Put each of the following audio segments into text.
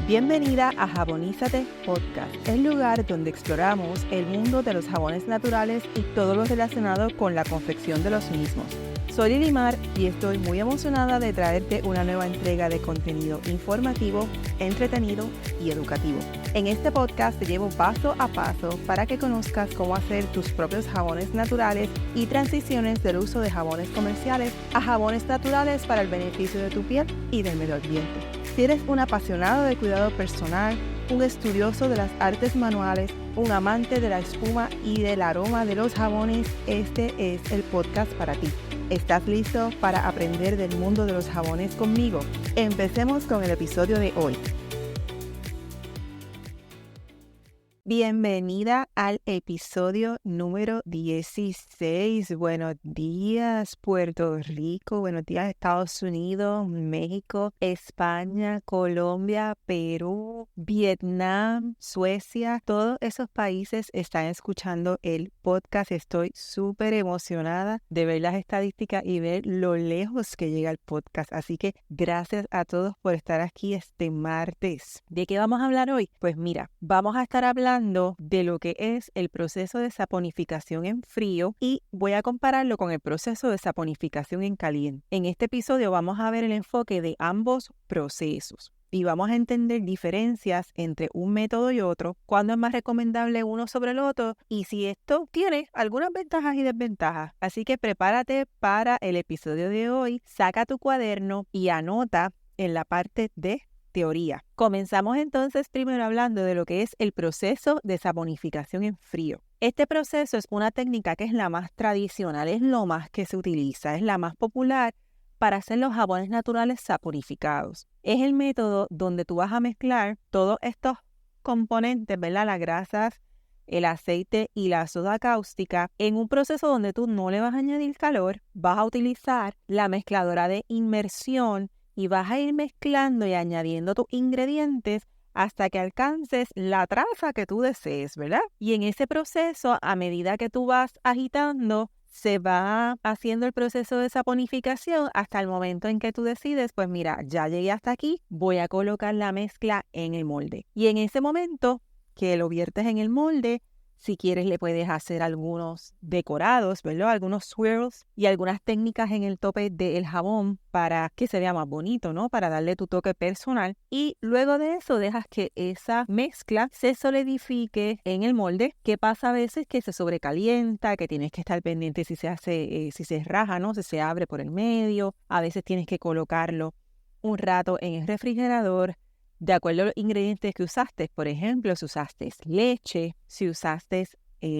Bienvenida a Jabonízate Podcast, el lugar donde exploramos el mundo de los jabones naturales y todo lo relacionado con la confección de los mismos. Soy Lilimar y estoy muy emocionada de traerte una nueva entrega de contenido informativo, entretenido y educativo. En este podcast te llevo paso a paso para que conozcas cómo hacer tus propios jabones naturales y transiciones del uso de jabones comerciales a jabones naturales para el beneficio de tu piel y del medio ambiente. Si eres un apasionado de cuidado personal, un estudioso de las artes manuales, un amante de la espuma y del aroma de los jabones, este es el podcast para ti. ¿Estás listo para aprender del mundo de los jabones conmigo? Empecemos con el episodio de hoy. Bienvenida al episodio número 16. Buenos días, Puerto Rico. Buenos días, Estados Unidos, México, España, Colombia, Perú, Vietnam, Suecia. Todos esos países están escuchando el podcast. Estoy súper emocionada de ver las estadísticas y ver lo lejos que llega el podcast. Así que gracias a todos por estar aquí este martes. ¿De qué vamos a hablar hoy? Pues mira, vamos a estar hablando de lo que es el proceso de saponificación en frío y voy a compararlo con el proceso de saponificación en caliente. En este episodio vamos a ver el enfoque de ambos procesos y vamos a entender diferencias entre un método y otro, cuándo es más recomendable uno sobre el otro y si esto tiene algunas ventajas y desventajas. Así que prepárate para el episodio de hoy, saca tu cuaderno y anota en la parte de teoría. Comenzamos entonces primero hablando de lo que es el proceso de saponificación en frío. Este proceso es una técnica que es la más tradicional, es lo más que se utiliza, es la más popular para hacer los jabones naturales saponificados. Es el método donde tú vas a mezclar todos estos componentes, ¿verdad? Las grasas, el aceite y la soda cáustica en un proceso donde tú no le vas a añadir calor, vas a utilizar la mezcladora de inmersión y vas a ir mezclando y añadiendo tus ingredientes hasta que alcances la traza que tú desees, ¿verdad? Y en ese proceso, a medida que tú vas agitando, se va haciendo el proceso de saponificación hasta el momento en que tú decides, pues mira, ya llegué hasta aquí, voy a colocar la mezcla en el molde. Y en ese momento que lo viertes en el molde, si quieres le puedes hacer algunos decorados, ¿verdad? Algunos swirls y algunas técnicas en el tope del jabón para que se vea más bonito, ¿no? Para darle tu toque personal. Y luego de eso dejas que esa mezcla se solidifique en el molde. ¿Qué pasa a veces? Que se sobrecalienta, que tienes que estar pendiente si se hace, si se raja, ¿no? Si se abre por el medio. A veces tienes que colocarlo un rato en el refrigerador, de acuerdo a los ingredientes que usaste. Por ejemplo, si usaste leche, si usaste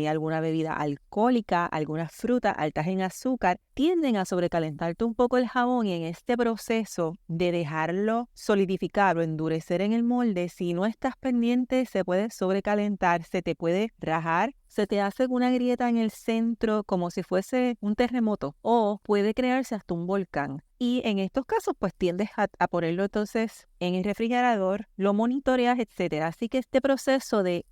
alguna bebida alcohólica, algunas frutas altas en azúcar, tienden a sobrecalentarte un poco el jabón y en este proceso de dejarlo solidificar o endurecer en el molde, si no estás pendiente, se puede sobrecalentar, se te puede rajar, se te hace una grieta en el centro como si fuese un terremoto o puede crearse hasta un volcán. Y en estos casos, pues tiendes a ponerlo entonces en el refrigerador, lo monitoreas, etcétera. Así que este proceso de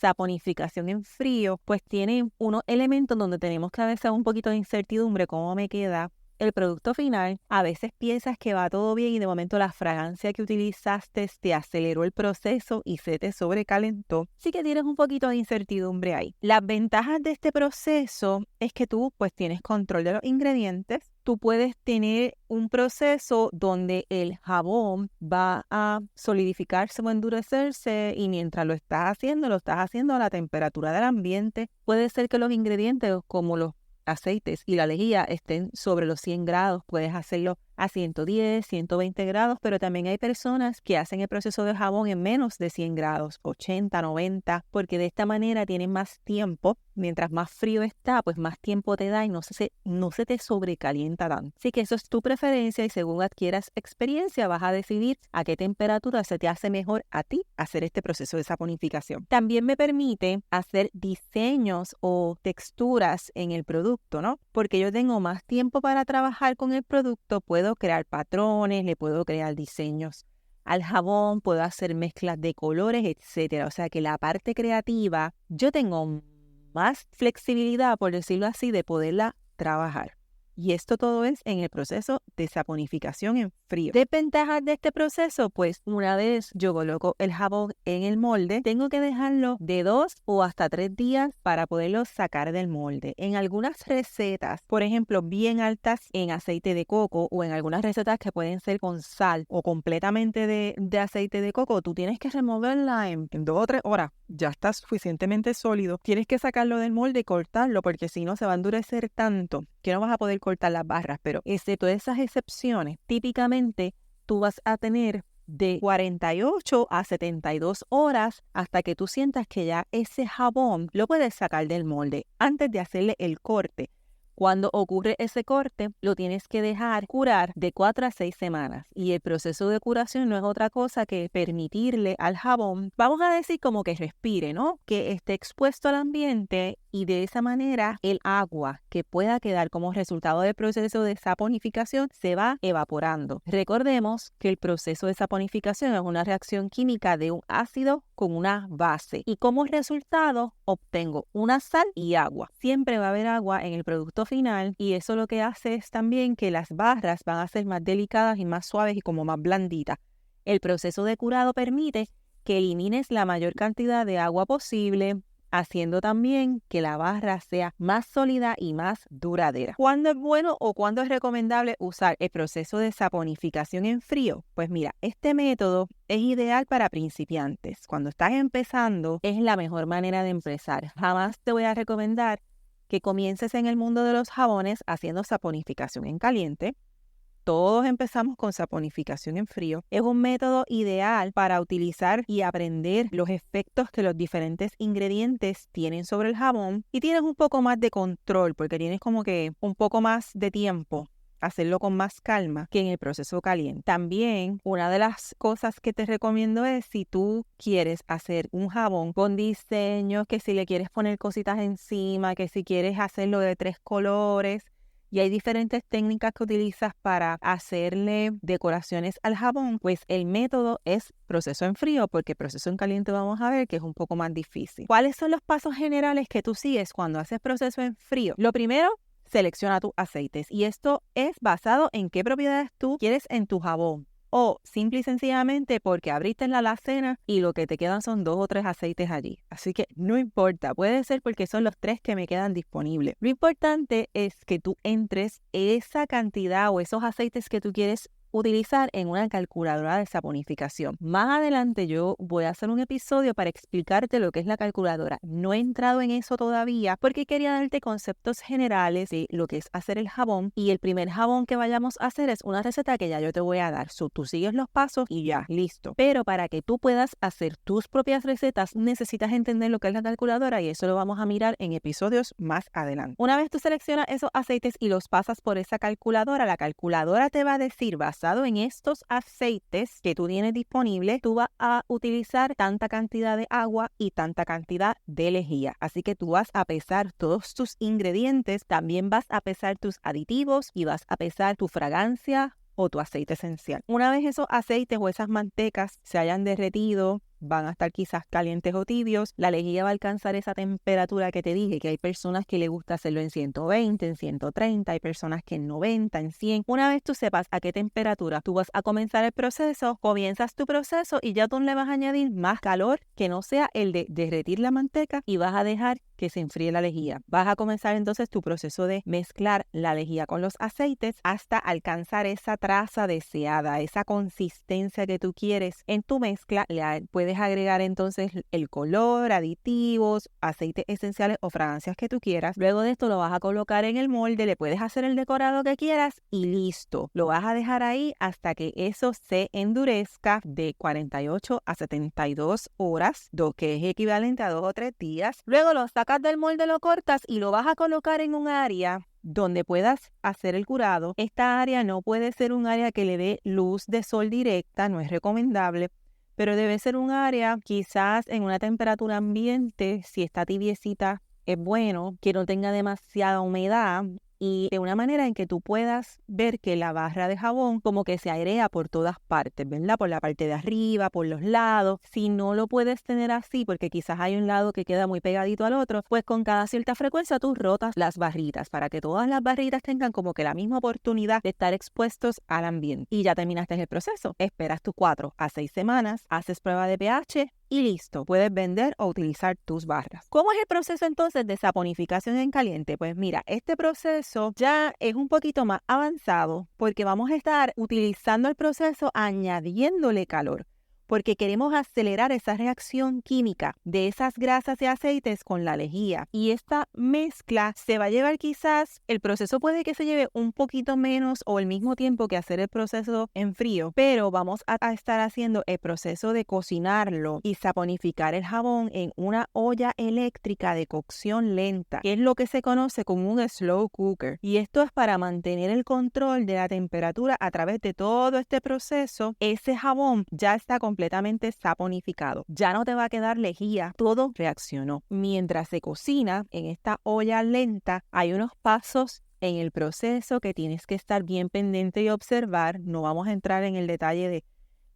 saponificación en frío, pues tiene unos elementos donde tenemos que a veces un poquito de incertidumbre, cómo me queda el producto final. A veces piensas que va todo bien y de momento la fragancia que utilizaste te aceleró el proceso y se te sobrecalentó. Sí que tienes un poquito de incertidumbre ahí. Las ventajas de este proceso es que tú pues tienes control de los ingredientes. Tú puedes tener un proceso donde el jabón va a solidificarse o endurecerse y mientras lo estás haciendo a la temperatura del ambiente. Puede ser que los ingredientes como los aceites y la lejía estén sobre los 100 grados, puedes hacerlo a 110, 120 grados, pero también hay personas que hacen el proceso de jabón en menos de 100 grados, 80, 90, porque de esta manera tienen más tiempo. Mientras más frío está, pues más tiempo te da y no se te sobrecalienta tanto. Así que eso es tu preferencia y según adquieras experiencia vas a decidir a qué temperatura se te hace mejor a ti hacer este proceso de saponificación. También me permite hacer diseños o texturas en el producto, ¿no? Porque yo tengo más tiempo para trabajar con el producto, puedo crear patrones, le puedo crear diseños al jabón, puedo hacer mezclas de colores, etcétera. O sea que la parte creativa, yo tengo más flexibilidad, por decirlo así, de poderla trabajar. Y esto todo es en el proceso de saponificación en frío. ¿Desventajas de este proceso? Pues una vez yo coloco el jabón en el molde, tengo que dejarlo de 2 o hasta 3 días para poderlo sacar del molde. En algunas recetas, por ejemplo, bien altas en aceite de coco o en algunas recetas que pueden ser con sal o completamente de aceite de coco, tú tienes que removerla en 2 o 3 horas. Ya está suficientemente sólido. Tienes que sacarlo del molde y cortarlo porque si no se va a endurecer tanto que no vas a poder cortar las barras. Pero excepto esas excepciones, típicamente tú vas a tener de 48 a 72 horas hasta que tú sientas que ya ese jabón lo puedes sacar del molde antes de hacerle el corte. Cuando ocurre ese corte, lo tienes que dejar curar de 4 a 6 semanas. Y el proceso de curación no es otra cosa que permitirle al jabón, vamos a decir como que respire, ¿no? Que esté expuesto al ambiente y de esa manera el agua que pueda quedar como resultado del proceso de saponificación se va evaporando. Recordemos que el proceso de saponificación es una reacción química de un ácido con una base y como resultado obtengo una sal y agua. Siempre va a haber agua en el producto final y eso lo que hace es también que las barras van a ser más delicadas y más suaves y como más blanditas. El proceso de curado permite que elimines la mayor cantidad de agua posible, haciendo también que la barra sea más sólida y más duradera. ¿Cuándo es bueno o cuándo es recomendable usar el proceso de saponificación en frío? Pues mira, este método es ideal para principiantes. Cuando estás empezando, es la mejor manera de empezar. Jamás te voy a recomendar que comiences en el mundo de los jabones haciendo saponificación en caliente. Todos empezamos con saponificación en frío. Es un método ideal para utilizar y aprender los efectos que los diferentes ingredientes tienen sobre el jabón y tienes un poco más de control porque tienes como que un poco más de tiempo. Hacerlo con más calma que en el proceso caliente. También una de las cosas que te recomiendo es si tú quieres hacer un jabón con diseños, que si le quieres poner cositas encima, que si quieres hacerlo de 3 colores. Y hay diferentes técnicas que utilizas para hacerle decoraciones al jabón, pues el método es proceso en frío, porque proceso en caliente vamos a ver que es un poco más difícil. ¿Cuáles son los pasos generales que tú sigues cuando haces proceso en frío? Lo primero, selecciona tus aceites y esto es basado en qué propiedades tú quieres en tu jabón. O simple y sencillamente porque abriste la alacena y lo que te quedan son 2 o 3 aceites allí. Así que no importa, puede ser porque son los 3 que me quedan disponibles. Lo importante es que tú entres esa cantidad o esos aceites que tú quieres utilizar en una calculadora de saponificación. Más adelante yo voy a hacer un episodio para explicarte lo que es la calculadora. No he entrado en eso todavía porque quería darte conceptos generales de lo que es hacer el jabón y el primer jabón que vayamos a hacer es una receta que ya yo te voy a dar. Tú sigues los pasos y ya, listo. Pero para que tú puedas hacer tus propias recetas necesitas entender lo que es la calculadora y eso lo vamos a mirar en episodios más adelante. Una vez tú seleccionas esos aceites y los pasas por esa calculadora, la calculadora te va a decir basado en estos aceites que tú tienes disponibles, tú vas a utilizar tanta cantidad de agua y tanta cantidad de lejía. Así que tú vas a pesar todos tus ingredientes, también vas a pesar tus aditivos y vas a pesar tu fragancia o tu aceite esencial. Una vez esos aceites o esas mantecas se hayan derretido, van a estar quizás calientes o tibios, la lejía va a alcanzar esa temperatura que te dije, que hay personas que les gusta hacerlo en 120, en 130, hay personas que en 90, en 100. Una vez tú sepas a qué temperatura tú vas a comenzar el proceso, comienzas tu proceso y ya tú le vas a añadir más calor que no sea el de derretir la manteca y vas a dejar que se enfríe la lejía. Vas a comenzar entonces tu proceso de mezclar la lejía con los aceites hasta alcanzar esa traza deseada, esa consistencia que tú quieres en tu mezcla. Puedes agregar entonces el color, aditivos, aceites esenciales o fragancias que tú quieras. Luego de esto lo vas a colocar en el molde, le puedes hacer el decorado que quieras y listo. Lo vas a dejar ahí hasta que eso se endurezca de 48 a 72 horas, que es equivalente a 2 o 3 días. Luego lo sacas del molde, lo cortas y lo vas a colocar en un área donde puedas hacer el curado. Esta área no puede ser un área que le dé luz de sol directa, no es recomendable, pero debe ser un área quizás en una temperatura ambiente, si está tibiecita es bueno, que no tenga demasiada humedad y de una manera en que tú puedas ver que la barra de jabón como que se airea por todas partes, ¿verdad? Por la parte de arriba, por los lados. Si no lo puedes tener así, porque quizás hay un lado que queda muy pegadito al otro, pues con cada cierta frecuencia tú rotas las barritas para que todas las barritas tengan como que la misma oportunidad de estar expuestos al ambiente. Y ya terminaste el proceso. Esperas tus 4 a 6 semanas, haces prueba de pH y listo, puedes vender o utilizar tus barras. ¿Cómo es el proceso entonces de saponificación en caliente? Pues mira, este proceso ya es un poquito más avanzado porque vamos a estar utilizando el proceso añadiéndole calor, porque queremos acelerar esa reacción química de esas grasas y aceites con la lejía. Y esta mezcla se va a llevar quizás, el proceso puede que se lleve un poquito menos o el mismo tiempo que hacer el proceso en frío, pero vamos a estar haciendo el proceso de cocinarlo y saponificar el jabón en una olla eléctrica de cocción lenta, que es lo que se conoce como un slow cooker. Y esto es para mantener el control de la temperatura a través de todo este proceso. Ese jabón ya está completamente saponificado. Ya no te va a quedar lejía, todo reaccionó. Mientras se cocina en esta olla lenta, hay unos pasos en el proceso que tienes que estar bien pendiente y observar. No vamos a entrar en el detalle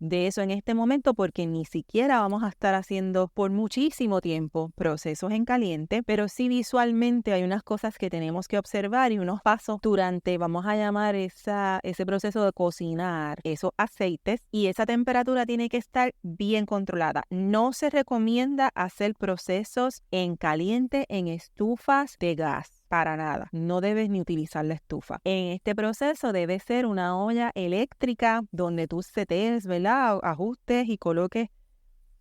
de eso en este momento porque ni siquiera vamos a estar haciendo por muchísimo tiempo procesos en caliente, pero sí visualmente hay unas cosas que tenemos que observar y unos pasos durante, vamos a llamar ese proceso de cocinar esos aceites, y esa temperatura tiene que estar bien controlada. No se recomienda hacer procesos en caliente en estufas de gas. Para nada, no debes ni utilizar la estufa. En este proceso debe ser una olla eléctrica donde tú setees, ¿verdad? Ajustes y coloques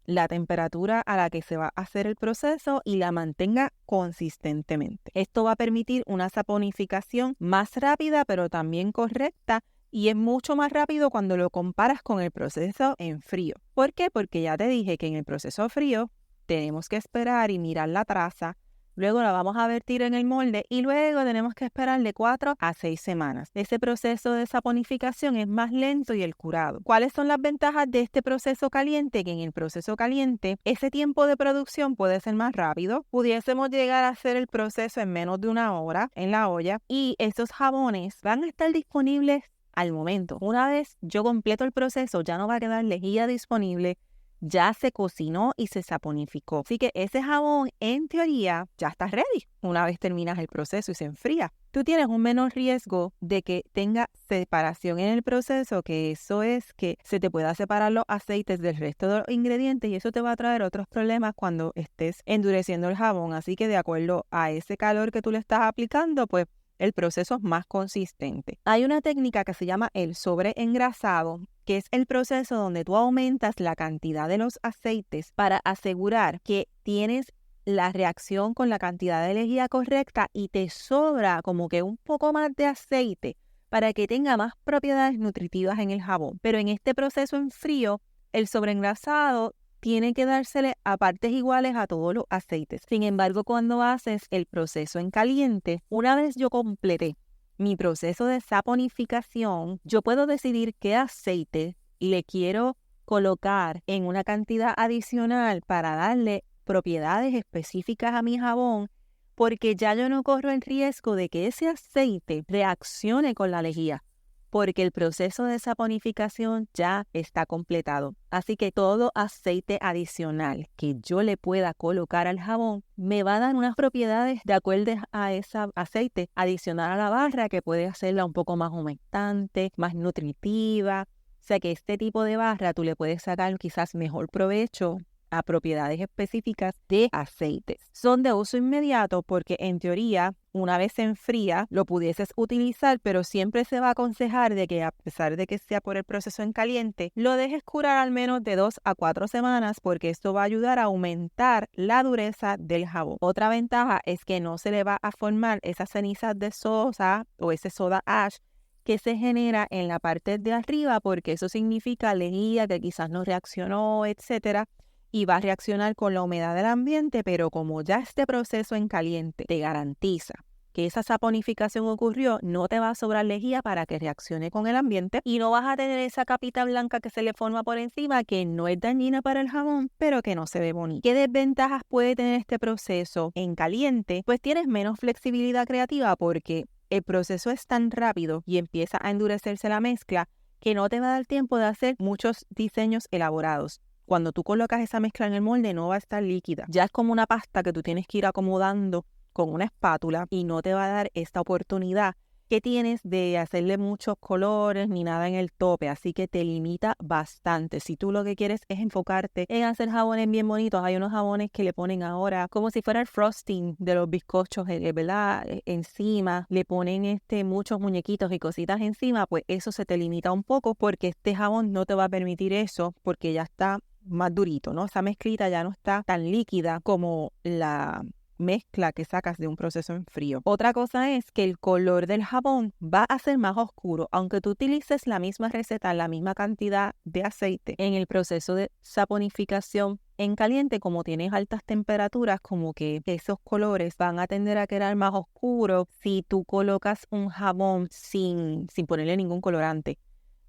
la temperatura a la que se va a hacer el proceso y la mantenga consistentemente. Esto va a permitir una saponificación más rápida, pero también correcta, y es mucho más rápido cuando lo comparas con el proceso en frío. ¿Por qué? Porque ya te dije que en el proceso frío tenemos que esperar y mirar la traza. Luego la vamos a vertir en el molde y luego tenemos que esperar de 4 a 6 semanas. Ese proceso de saponificación es más lento y el curado. ¿Cuáles son las ventajas de este proceso caliente? Que en el proceso caliente ese tiempo de producción puede ser más rápido. Pudiésemos llegar a hacer el proceso en menos de 1 hora en la olla y esos jabones van a estar disponibles al momento. Una vez yo completo el proceso, ya no va a quedar lejía disponible. Ya se cocinó y se saponificó. Así que ese jabón, en teoría, ya está ready una vez terminas el proceso y se enfría. Tú tienes un menor riesgo de que tenga separación en el proceso, que eso es que se te pueda separar los aceites del resto de los ingredientes y eso te va a traer otros problemas cuando estés endureciendo el jabón. Así que de acuerdo a ese calor que tú le estás aplicando, pues el proceso es más consistente. Hay una técnica que se llama el sobreengrasado, que es el proceso donde tú aumentas la cantidad de los aceites para asegurar que tienes la reacción con la cantidad de lejía correcta y te sobra como que un poco más de aceite para que tenga más propiedades nutritivas en el jabón. Pero en este proceso en frío, el sobreengrasado tiene que dársele a partes iguales a todos los aceites. Sin embargo, cuando haces el proceso en caliente, una vez yo completé mi proceso de saponificación, yo puedo decidir qué aceite le quiero colocar en una cantidad adicional para darle propiedades específicas a mi jabón, porque ya yo no corro el riesgo de que ese aceite reaccione con la lejía, porque el proceso de saponificación ya está completado. Así que todo aceite adicional que yo le pueda colocar al jabón me va a dar unas propiedades de acuerdo a ese aceite adicional a la barra que puede hacerla un poco más humectante, más nutritiva. O sea que este tipo de barra tú le puedes sacar quizás mejor provecho a propiedades específicas de aceites. Son de uso inmediato porque en teoría una vez se enfría lo pudieses utilizar, pero siempre se va a aconsejar de que a pesar de que sea por el proceso en caliente, lo dejes curar al menos de 2 a 4 semanas porque esto va a ayudar a aumentar la dureza del jabón. Otra ventaja es que no se le va a formar esas cenizas de soda o ese soda ash que se genera en la parte de arriba porque eso significa lejía que quizás no reaccionó, etcétera, y va a reaccionar con la humedad del ambiente, pero como ya este proceso en caliente te garantiza que esa saponificación ocurrió, no te va a sobrar lejía para que reaccione con el ambiente y no vas a tener esa capita blanca que se le forma por encima que no es dañina para el jabón, pero que no se ve bonito. ¿Qué desventajas puede tener este proceso en caliente? Pues tienes menos flexibilidad creativa porque el proceso es tan rápido y empieza a endurecerse la mezcla que no te va a dar tiempo de hacer muchos diseños elaborados. Cuando tú colocas esa mezcla en el molde no va a estar líquida. Ya es como una pasta que tú tienes que ir acomodando con una espátula y no te va a dar esta oportunidad que tienes de hacerle muchos colores ni nada en el tope, así que te limita bastante. Si tú lo que quieres es enfocarte en hacer jabones bien bonitos, hay unos jabones que le ponen ahora como si fuera el frosting de los bizcochos, ¿verdad? Encima, le ponen muchos muñequitos y cositas encima, pues eso se te limita un poco porque este jabón no te va a permitir eso porque ya está más durito, ¿no? Esa mezclita ya no está tan líquida como la mezcla que sacas de un proceso en frío. Otra cosa es que el color del jabón va a ser más oscuro, aunque tú utilices la misma receta, la misma cantidad de aceite. En el proceso de saponificación en caliente, como tienes altas temperaturas, como que esos colores van a tender a quedar más oscuros si tú colocas un jabón sin ponerle ningún colorante.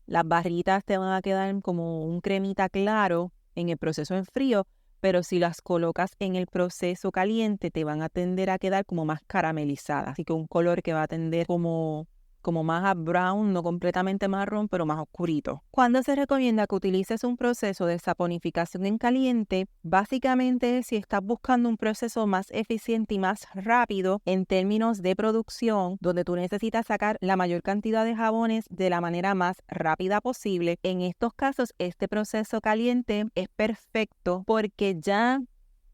Las barritas te van a quedar como un cremita claro en el proceso en frío, pero si las colocas en el proceso caliente te van a tender a quedar como más caramelizadas, así que un color que va a tender como más a brown, no completamente marrón, pero más oscurito. Cuando se recomienda que utilices un proceso de saponificación en caliente, básicamente si estás buscando un proceso más eficiente y más rápido en términos de producción, donde tú necesitas sacar la mayor cantidad de jabones de la manera más rápida posible, en estos casos este proceso caliente es perfecto porque ya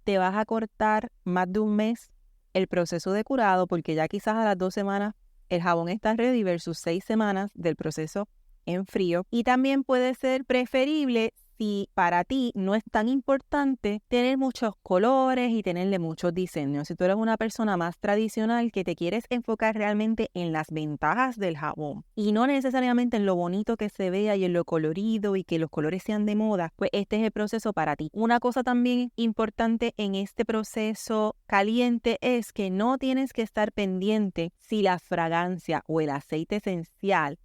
te vas a cortar más de un mes el proceso de curado, porque ya quizás a las 2 semanas el jabón está ready versus 6 semanas del proceso en frío. Y también puede ser preferible si para ti no es tan importante tener muchos colores y tenerle muchos diseños. Si tú eres una persona más tradicional que te quieres enfocar realmente en las ventajas del jabón y no necesariamente en lo bonito que se vea y en lo colorido y que los colores sean de moda, pues este es el proceso para ti. Una cosa también importante en este proceso caliente es que no tienes que estar pendiente si la fragancia o el aceite esencial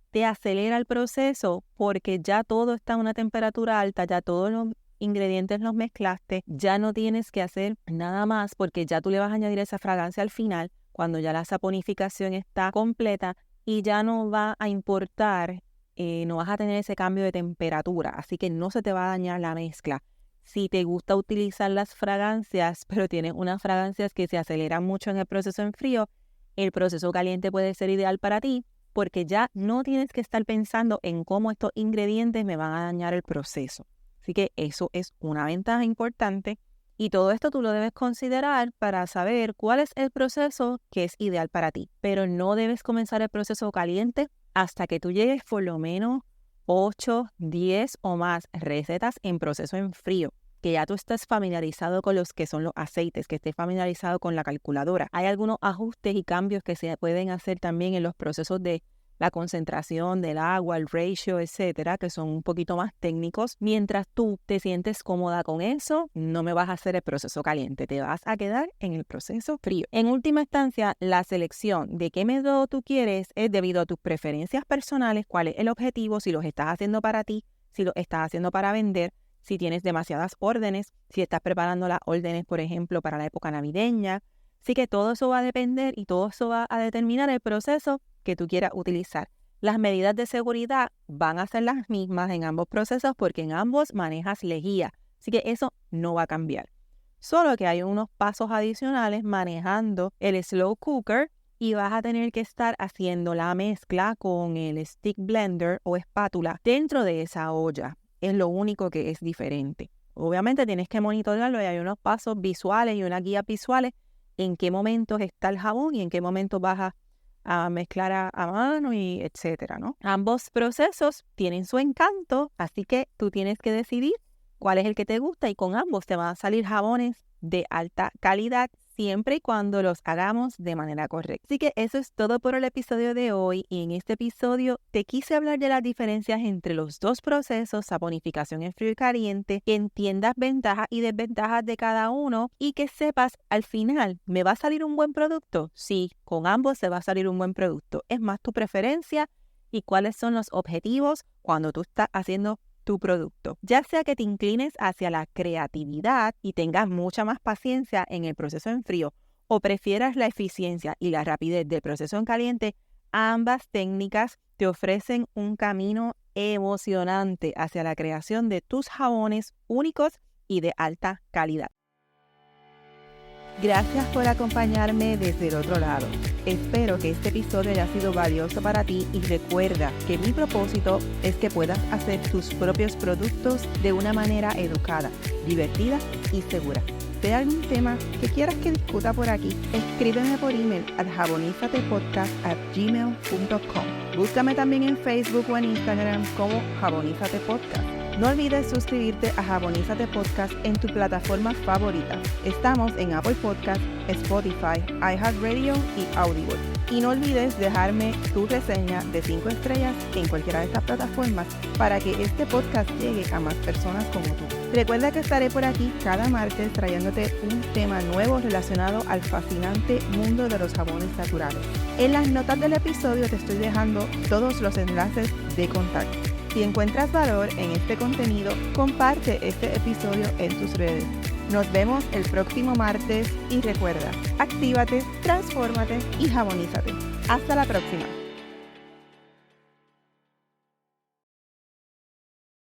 te acelera el proceso porque ya todo está a una temperatura alta, ya todos los ingredientes los mezclaste, ya no tienes que hacer nada más porque ya tú le vas a añadir esa fragancia al final cuando ya la saponificación está completa y ya no va a importar, no vas a tener ese cambio de temperatura, así que no se te va a dañar la mezcla. Si te gusta utilizar las fragancias, pero tienes unas fragancias que se aceleran mucho en el proceso en frío, el proceso caliente puede ser ideal para ti, porque ya no tienes que estar pensando en cómo estos ingredientes me van a dañar el proceso. Así que eso es una ventaja importante y todo esto tú lo debes considerar para saber cuál es el proceso que es ideal para ti. Pero no debes comenzar el proceso caliente hasta que tú llegues por lo menos 8, 10 o más recetas en proceso en frío, que ya tú estés familiarizado con los que son los aceites, que estés familiarizado con la calculadora. Hay algunos ajustes y cambios que se pueden hacer también en los procesos de la concentración del agua, el ratio, etcétera, que son un poquito más técnicos. Mientras tú te sientes cómoda con eso, no me vas a hacer el proceso caliente, te vas a quedar en el proceso frío. En última instancia, la selección de qué método tú quieres es debido a tus preferencias personales, cuál es el objetivo, si los estás haciendo para ti, si los estás haciendo para vender, si tienes demasiadas órdenes, si estás preparando las órdenes, por ejemplo, para la época navideña. Así que todo eso va a depender y todo eso va a determinar el proceso que tú quieras utilizar. Las medidas de seguridad van a ser las mismas en ambos procesos porque en ambos manejas lejía. Así que eso no va a cambiar. Solo que hay unos pasos adicionales manejando el slow cooker y vas a tener que estar haciendo la mezcla con el stick blender o espátula dentro de esa olla. Es lo único que es diferente. Obviamente tienes que monitorearlo y hay unos pasos visuales y unas guías visuales en qué momentos está el jabón y en qué momentos vas a mezclar a mano y etcétera, ¿no? Ambos procesos tienen su encanto, así que tú tienes que decidir cuál es el que te gusta y con ambos te van a salir jabones de alta calidad siempre y cuando los hagamos de manera correcta. Así que eso es todo por el episodio de hoy y en este episodio te quise hablar de las diferencias entre los dos procesos, saponificación en frío y caliente, que entiendas ventajas y desventajas de cada uno y que sepas al final, ¿me va a salir un buen producto? Sí, con ambos se va a salir un buen producto. Es más tu preferencia y cuáles son los objetivos cuando tú estás haciendo tu producto, ya sea que te inclines hacia la creatividad y tengas mucha más paciencia en el proceso en frío o prefieras la eficiencia y la rapidez del proceso en caliente, ambas técnicas te ofrecen un camino emocionante hacia la creación de tus jabones únicos y de alta calidad. Gracias por acompañarme desde el otro lado. Espero que este episodio haya sido valioso para ti y recuerda que mi propósito es que puedas hacer tus propios productos de una manera educada, divertida y segura. Si hay algún tema que quieras que discuta por aquí, escríbeme por email a jabonízatepodcast@gmail.com. Búscame también en Facebook o en Instagram como Jabonízate Podcast. No olvides suscribirte a Jabonízate Podcast en tu plataforma favorita. Estamos en Apple Podcast, Spotify, iHeartRadio y Audible. Y no olvides dejarme tu reseña de 5 estrellas en cualquiera de estas plataformas para que este podcast llegue a más personas como tú. Recuerda que estaré por aquí cada martes trayéndote un tema nuevo relacionado al fascinante mundo de los jabones naturales. En las notas del episodio te estoy dejando todos los enlaces de contacto. Si encuentras valor en este contenido, comparte este episodio en tus redes. Nos vemos el próximo martes y recuerda, actívate, transfórmate y jabonízate. Hasta la próxima.